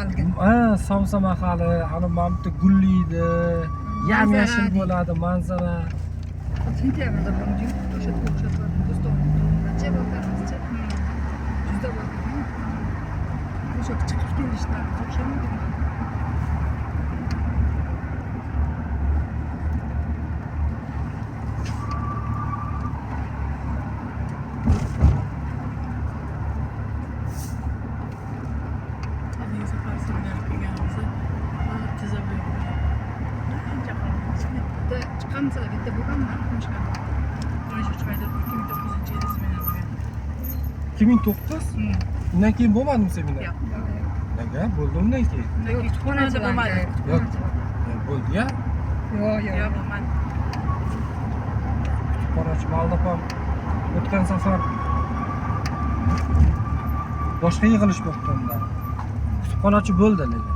Haligi. somsa mahali, ana mana bitta gullaydi, yam-yashil bo'ladi manzara. Sentyabrda bo'ldik. O'sha Do'ston. Javob bermascha. Juda bo'ldi. O'sha chiqib kelishlar o'xshamaydi. Chiqamiz bitta bo'lganmi? 2009? Undan keyin bo'lmadimi seminar? Yo'q. Nega? Bo'ldi undan keyin. Kutubxonada bo'lmadi. Yo'q. Bo'ldi-ya. Yo'q, bo'lmadi. Kutubxonachi Maldopam o'tgan safar boshqa yig'ilish bo'ldi unda. Kutubxonachi bo'ldi lekin.